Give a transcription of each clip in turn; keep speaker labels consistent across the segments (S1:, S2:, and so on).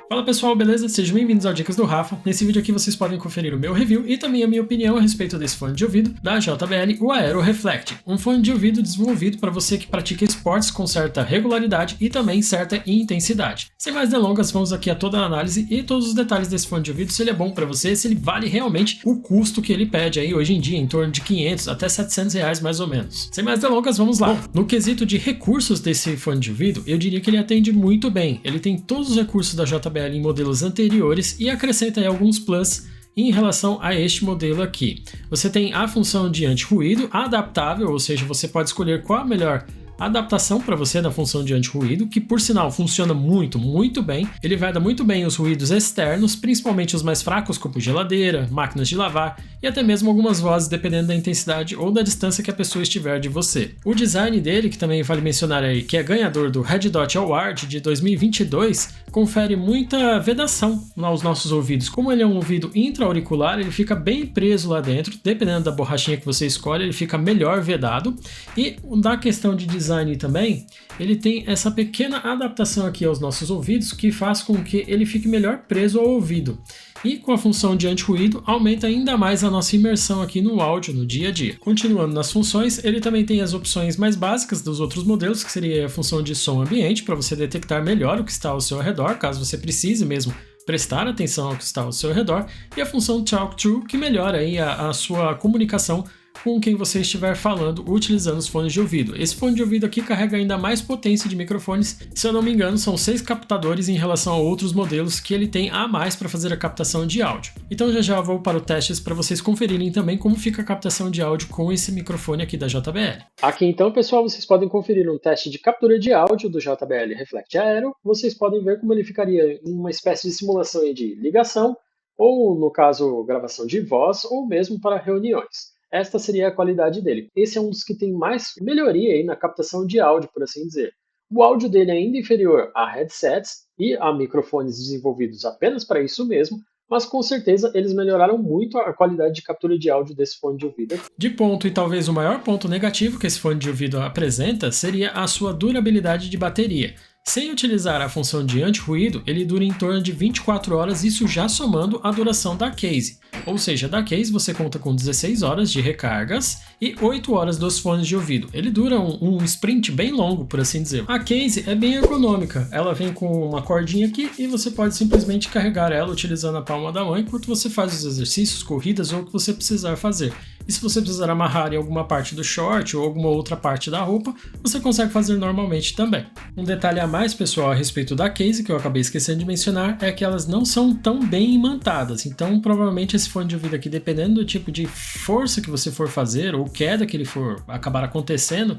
S1: Fala pessoal, beleza? Sejam bem-vindos ao Dicas do Rafa. Nesse vídeo aqui vocês podem conferir o meu review e também a minha opinião a respeito desse fone de ouvido da JBL, o Aero Reflect. Um fone de ouvido desenvolvido para você que pratica esportes com certa regularidade e também certa intensidade. Sem mais delongas, vamos aqui a toda a análise e todos os detalhes desse fone de ouvido, se ele é bom para você, se ele vale realmente o custo que ele pede aí hoje em dia, em torno de 500 até 700 reais mais ou menos. Sem mais delongas, vamos lá. Bom, no quesito de recursos desse fone de ouvido, eu diria que ele atende muito bem. Ele tem todos os recursos da JBL em modelos anteriores e acrescenta aí alguns plus em relação a este modelo aqui. Você tem a função de anti-ruído adaptável, ou seja, você pode escolher qual a melhor adaptação para você da função de anti-ruído, que por sinal funciona muito bem. Ele veda muito bem os ruídos externos, principalmente os mais fracos, como geladeira, máquinas de lavar e até mesmo algumas vozes, dependendo da intensidade ou da distância que a pessoa estiver de você. O design dele, que também vale mencionar aí, que é ganhador do Red Dot Award de 2022, confere muita vedação aos nossos ouvidos. Como ele é um ouvido intra-auricular, ele fica bem preso lá dentro, dependendo da borrachinha que você escolhe, ele fica melhor vedado. E da questão de design também, ele tem essa pequena adaptação aqui aos nossos ouvidos que faz com que ele fique melhor preso ao ouvido. E com a função de anti-ruído, aumenta ainda mais a nossa imersão aqui no áudio, no dia a dia. Continuando nas funções, ele também tem as opções mais básicas dos outros modelos, que seria a função de som ambiente, para você detectar melhor o que está ao seu redor, caso você precise mesmo prestar atenção ao que está ao seu redor, e a função Talk To, que melhora aí a sua comunicação com quem você estiver falando utilizando os fones de ouvido. Esse fone de ouvido aqui carrega ainda mais potência de microfones, se eu não me engano são 6 captadores em relação a outros modelos que ele tem a mais para fazer a captação de áudio. Então já vou para o testes para vocês conferirem também como fica a captação de áudio com esse microfone aqui da JBL. Aqui então, pessoal, vocês podem conferir um teste de captura de áudio do JBL Reflect Aero. Vocês podem ver como ele ficaria em uma espécie de simulação aí de ligação, ou no caso gravação de voz, ou mesmo para reuniões. Esta seria a qualidade dele. Esse é um dos que tem mais melhoria aí na captação de áudio, por assim dizer. O áudio dele é ainda inferior a headsets e a microfones desenvolvidos apenas para isso mesmo, mas com certeza eles melhoraram muito a qualidade de captura de áudio desse fone de ouvido. De ponto, e talvez o maior ponto negativo que esse fone de ouvido apresenta, seria a sua durabilidade de bateria. Sem utilizar a função de anti-ruído, ele dura em torno de 24 horas, isso já somando a duração da case. Ou seja, da case você conta com 16 horas de recargas e 8 horas dos fones de ouvido. Ele dura um sprint bem longo, por assim dizer. A case é bem ergonômica, ela vem com uma cordinha aqui e você pode simplesmente carregar ela utilizando a palma da mão enquanto você faz os exercícios, corridas ou o que você precisar fazer. E se você precisar amarrar em alguma parte do short ou alguma outra parte da roupa, você consegue fazer normalmente também. Um detalhe a mais, pessoal, a respeito da case, que eu acabei esquecendo de mencionar, é que elas não são tão bem imantadas. Então, provavelmente esse fone de ouvido aqui, dependendo do tipo de força que você for fazer ou queda que ele for acabar acontecendo,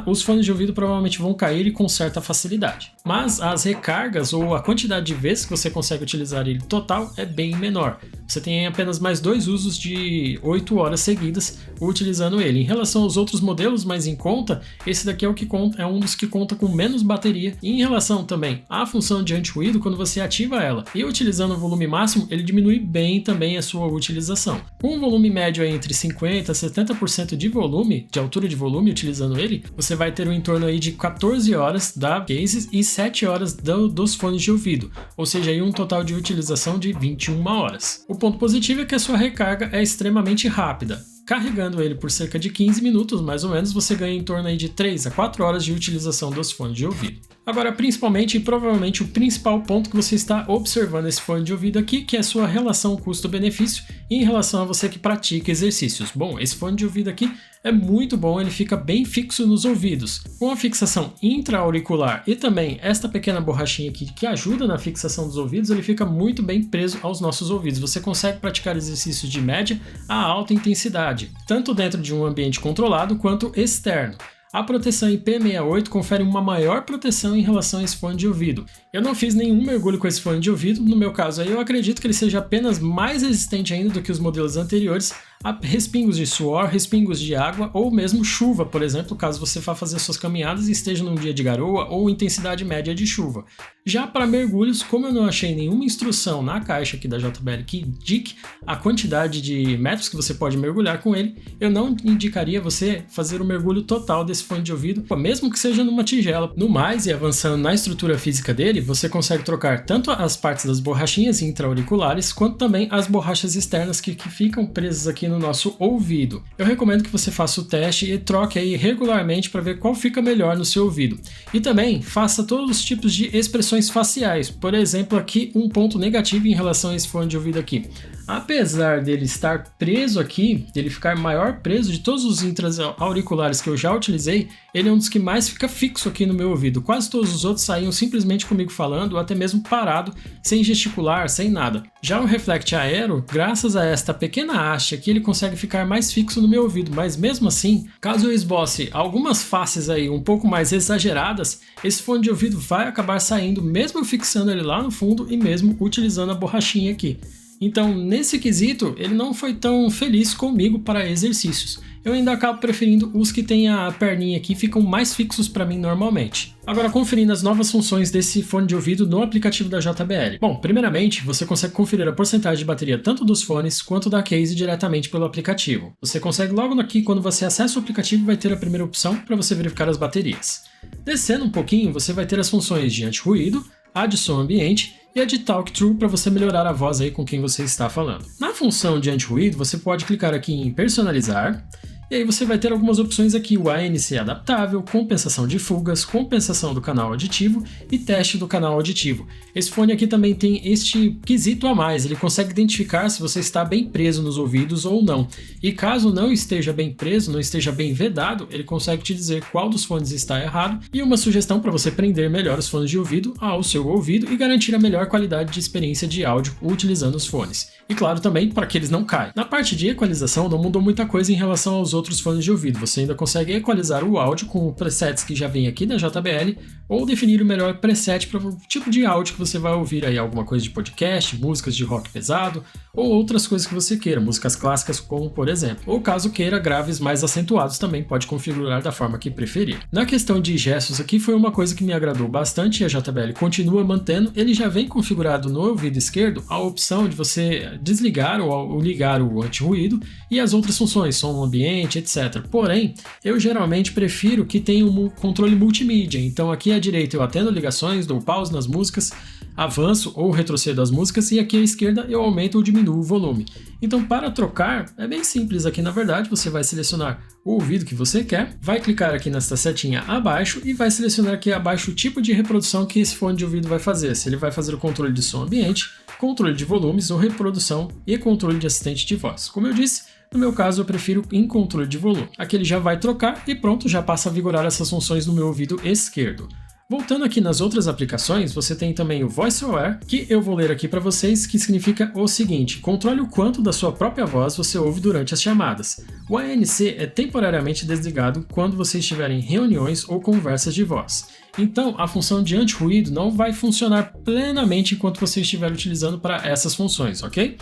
S1: os fones de ouvido provavelmente vão cair e com certa facilidade. Mas as recargas ou a quantidade de vezes que você consegue utilizar ele total é bem menor. Você tem apenas mais 2 usos de 8 horas seguidas utilizando ele. Em relação aos outros modelos mais em conta, esse daqui é um dos que conta com menos bateria. E em relação também à função de anti-ruído, quando você ativa ela e utilizando o volume máximo, ele diminui bem também a sua utilização. Com um volume médio aí entre 50% a 70% de volume, de altura de volume utilizando ele, você vai ter um entorno aí de 14 horas da case e 7 horas dos fones de ouvido, ou seja, aí um total de utilização de 21 horas. O ponto positivo é que a sua recarga é extremamente rápida. Carregando ele por cerca de 15 minutos, mais ou menos, você ganha em torno aí de 3 a 4 horas de utilização dos fones de ouvido. Agora, principalmente e provavelmente o principal ponto que você está observando esse fone de ouvido aqui, que é a sua relação custo-benefício em relação a você que pratica exercícios. Bom, esse fone de ouvido aqui é muito bom, ele fica bem fixo nos ouvidos. Com a fixação intra-auricular e também esta pequena borrachinha aqui que ajuda na fixação dos ouvidos, ele fica muito bem preso aos nossos ouvidos. Você consegue praticar exercícios de média a alta intensidade, tanto dentro de um ambiente controlado quanto externo. A proteção IP68 confere uma maior proteção em relação a esse fone de ouvido. Eu não fiz nenhum mergulho com esse fone de ouvido, no meu caso aí eu acredito que ele seja apenas mais resistente ainda do que os modelos anteriores a respingos de suor, respingos de água ou mesmo chuva, por exemplo, caso você vá fazer suas caminhadas e esteja num dia de garoa ou intensidade média de chuva. Já para mergulhos, como eu não achei nenhuma instrução na caixa aqui da JBL que indique a quantidade de metros que você pode mergulhar com ele, eu não indicaria você fazer o mergulho total desse fone de ouvido, mesmo que seja numa tigela. No mais, e avançando na estrutura física dele, Nele, você consegue trocar tanto as partes das borrachinhas intra-auriculares, quanto também as borrachas externas que ficam presas aqui no nosso ouvido. Eu recomendo que você faça o teste e troque aí regularmente para ver qual fica melhor no seu ouvido. E também faça todos os tipos de expressões faciais. Por exemplo, aqui um ponto negativo em relação a esse fone de ouvido aqui. Apesar dele estar preso aqui, dele ficar maior preso de todos os intra-auriculares que eu já utilizei, ele é um dos que mais fica fixo aqui no meu ouvido. Quase todos os outros saíam simplesmente comigo falando, ou até mesmo parado, sem gesticular, sem nada. Já o Reflect Aero, graças a esta pequena haste aqui, ele consegue ficar mais fixo no meu ouvido, mas mesmo assim, caso eu esboce algumas faces aí um pouco mais exageradas, esse fone de ouvido vai acabar saindo, mesmo eu fixando ele lá no fundo e mesmo utilizando a borrachinha aqui. Então, nesse quesito, ele não foi tão feliz comigo para exercícios. Eu ainda acabo preferindo os que têm a perninha aqui e ficam mais fixos para mim normalmente. Agora, conferindo as novas funções desse fone de ouvido no aplicativo da JBL. Bom, primeiramente, você consegue conferir a porcentagem de bateria tanto dos fones quanto da case diretamente pelo aplicativo. Você consegue logo aqui, quando você acessa o aplicativo, vai ter a primeira opção para você verificar as baterias. Descendo um pouquinho, você vai ter as funções de anti-ruído, a de som ambiente e a de Talk Through para você melhorar a voz aí com quem você está falando. Na função de anti-ruído, você pode clicar aqui em personalizar, e aí você vai ter algumas opções aqui, o ANC adaptável, compensação de fugas, compensação do canal auditivo e teste do canal auditivo. Esse fone aqui também tem este quesito a mais, ele consegue identificar se você está bem preso nos ouvidos ou não. E caso não esteja bem preso, não esteja bem vedado, ele consegue te dizer qual dos fones está errado e uma sugestão para você prender melhor os fones de ouvido ao seu ouvido e garantir a melhor qualidade de experiência de áudio utilizando os fones. E claro também para que eles não caem. Na parte de equalização não mudou muita coisa em relação aos outros fones de ouvido, você ainda consegue equalizar o áudio com presets que já vem aqui da JBL ou definir o melhor preset para o tipo de áudio que você vai ouvir aí, alguma coisa de podcast, músicas de rock pesado ou outras coisas que você queira, músicas clássicas como por exemplo, ou caso queira graves mais acentuados também pode configurar da forma que preferir. Na questão de gestos aqui foi uma coisa que me agradou bastante e a JBL continua mantendo, ele já vem configurado no ouvido esquerdo a opção de você desligar ou ligar o anti-ruído e as outras funções, som ambiente, etc. Porém, eu geralmente prefiro que tenha um controle multimídia, então aqui à direita eu atendo ligações, dou pause nas músicas, avanço ou retrocedo as músicas e aqui à esquerda eu aumento ou diminuo o volume. Então para trocar é bem simples aqui na verdade, você vai selecionar o ouvido que você quer, vai clicar aqui nesta setinha abaixo e vai selecionar aqui abaixo o tipo de reprodução que esse fone de ouvido vai fazer, se ele vai fazer o controle de som ambiente, controle de volumes ou reprodução e controle de assistente de voz. Como eu disse, no meu caso eu prefiro em controle de volume. Aqui ele já vai trocar e pronto, já passa a vigorar essas funções no meu ouvido esquerdo. Voltando aqui nas outras aplicações, você tem também o VoiceOver, que eu vou ler aqui para vocês, que significa o seguinte: controle o quanto da sua própria voz você ouve durante as chamadas. O ANC é temporariamente desligado quando você estiver em reuniões ou conversas de voz. Então, a função de anti-ruído não vai funcionar plenamente enquanto você estiver utilizando para essas funções, ok?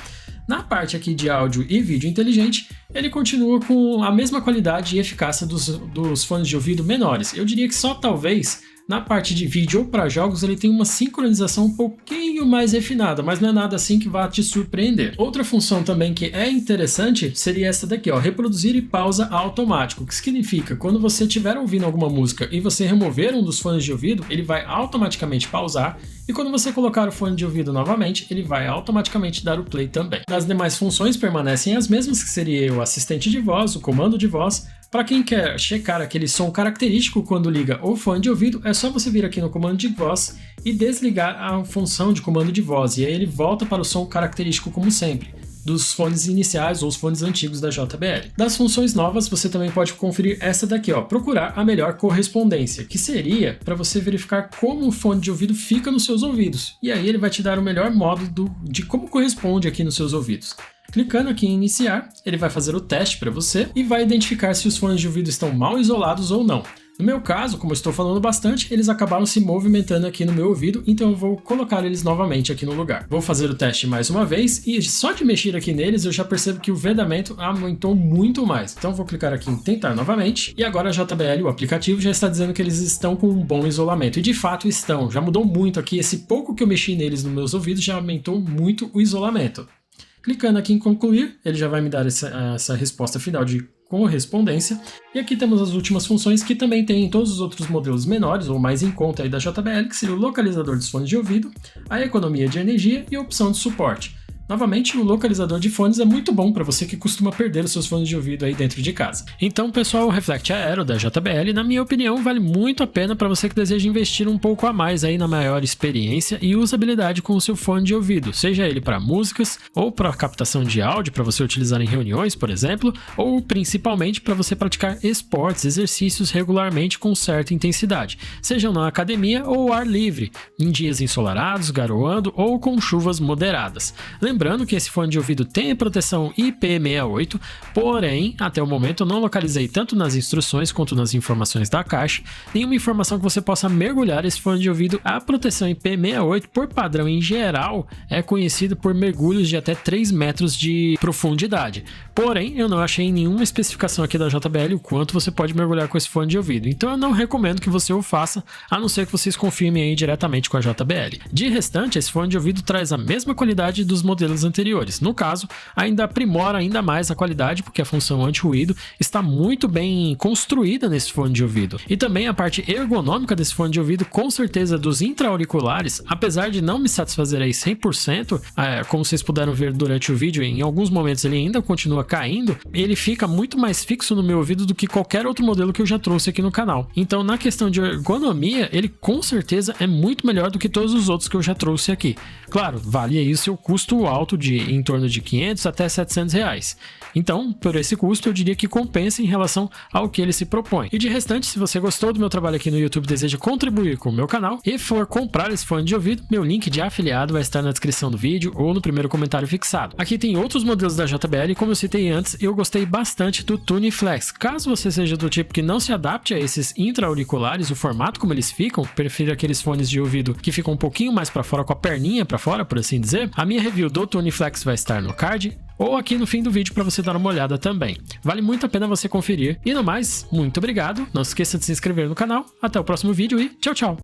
S1: Na parte aqui de áudio e vídeo inteligente, ele continua com a mesma qualidade e eficácia dos fones de ouvido menores. Eu diria que só talvez na parte de vídeo ou para jogos ele tem uma sincronização um pouquinho mais refinada, mas não é nada assim que vá te surpreender. Outra função também que é interessante seria essa daqui, ó, reproduzir e pausa automático, que significa quando você estiver ouvindo alguma música e você remover um dos fones de ouvido, ele vai automaticamente pausar e quando você colocar o fone de ouvido novamente, ele vai automaticamente dar o play também. As demais funções permanecem as mesmas, que seria o assistente de voz, o comando de voz. Para quem quer checar aquele som característico quando liga o fone de ouvido, é só você vir aqui no comando de voz e desligar a função de comando de voz, e aí ele volta para o som característico como sempre, dos fones iniciais ou os fones antigos da JBL. Das funções novas, você também pode conferir essa daqui, ó, procurar a melhor correspondência, que seria para você verificar como o fone de ouvido fica nos seus ouvidos, e aí ele vai te dar o melhor modo de como corresponde aqui nos seus ouvidos. Clicando aqui em iniciar, ele vai fazer o teste para você e vai identificar se os fones de ouvido estão mal isolados ou não. No meu caso, como eu estou falando bastante, eles acabaram se movimentando aqui no meu ouvido, então eu vou colocar eles novamente aqui no lugar. Vou fazer o teste mais uma vez e só de mexer aqui neles eu já percebo que o vedamento aumentou muito mais. Então vou clicar aqui em tentar novamente e agora a JBL, o aplicativo, já está dizendo que eles estão com um bom isolamento e de fato estão. Já mudou muito aqui, esse pouco que eu mexi neles nos meus ouvidos já aumentou muito o isolamento. Clicando aqui em concluir, ele já vai me dar essa resposta final de correspondência. E aqui temos as últimas funções que também tem em todos os outros modelos menores ou mais em conta aí da JBL, que seria o localizador dos fones de ouvido, a economia de energia e a opção de suporte. Novamente, o localizador de fones é muito bom para você que costuma perder os seus fones de ouvido aí dentro de casa. Então, pessoal, o Reflect Aero da JBL, na minha opinião, vale muito a pena para você que deseja investir um pouco a mais aí na maior experiência e usabilidade com o seu fone de ouvido, seja ele para músicas ou para captação de áudio para você utilizar em reuniões, por exemplo, ou principalmente para você praticar esportes, exercícios regularmente com certa intensidade, sejam na academia ou ao ar livre, em dias ensolarados, garoando ou com chuvas moderadas. Lembrando que esse fone de ouvido tem proteção IP68, porém, até o momento eu não localizei tanto nas instruções quanto nas informações da caixa nenhuma informação que você possa mergulhar esse fone de ouvido. A proteção IP68, por padrão em geral, é conhecida por mergulhos de até 3 metros de profundidade. Porém, eu não achei nenhuma especificação aqui da JBL o quanto você pode mergulhar com esse fone de ouvido. Então eu não recomendo que você o faça, a não ser que vocês confirmem aí diretamente com a JBL. De restante, esse fone de ouvido traz a mesma qualidade dos modelos anteriores. No caso, ainda aprimora ainda mais a qualidade, porque a função anti-ruído está muito bem construída nesse fone de ouvido. E também a parte ergonômica desse fone de ouvido, com certeza dos intra-auriculares, apesar de não me satisfazer aí 100%, como vocês puderam ver durante o vídeo, em alguns momentos ele ainda continua caindo, ele fica muito mais fixo no meu ouvido do que qualquer outro modelo que eu já trouxe aqui no canal. Então, na questão de ergonomia, ele com certeza é muito melhor do que todos os outros que eu já trouxe aqui. Claro, vale aí o seu custo alto de em torno de 500 até 700 reais. Então, por esse custo, eu diria que compensa em relação ao que ele se propõe. E de restante, se você gostou do meu trabalho aqui no YouTube e deseja contribuir com o meu canal e for comprar esse fone de ouvido, meu link de afiliado vai estar na descrição do vídeo ou no primeiro comentário fixado. Aqui tem outros modelos da JBL, como eu citei antes, eu gostei bastante do TuneFlex. Caso você seja do tipo que não se adapte a esses intra-auriculares, o formato como eles ficam, prefira aqueles fones de ouvido que ficam um pouquinho mais para fora, com a perninha para fora, por assim dizer, a minha review do TuneFlex vai estar no card ou aqui no fim do vídeo para você dar uma olhada também. Vale muito a pena você conferir. E no mais, muito obrigado, não se esqueça de se inscrever no canal, até o próximo vídeo e tchau, tchau!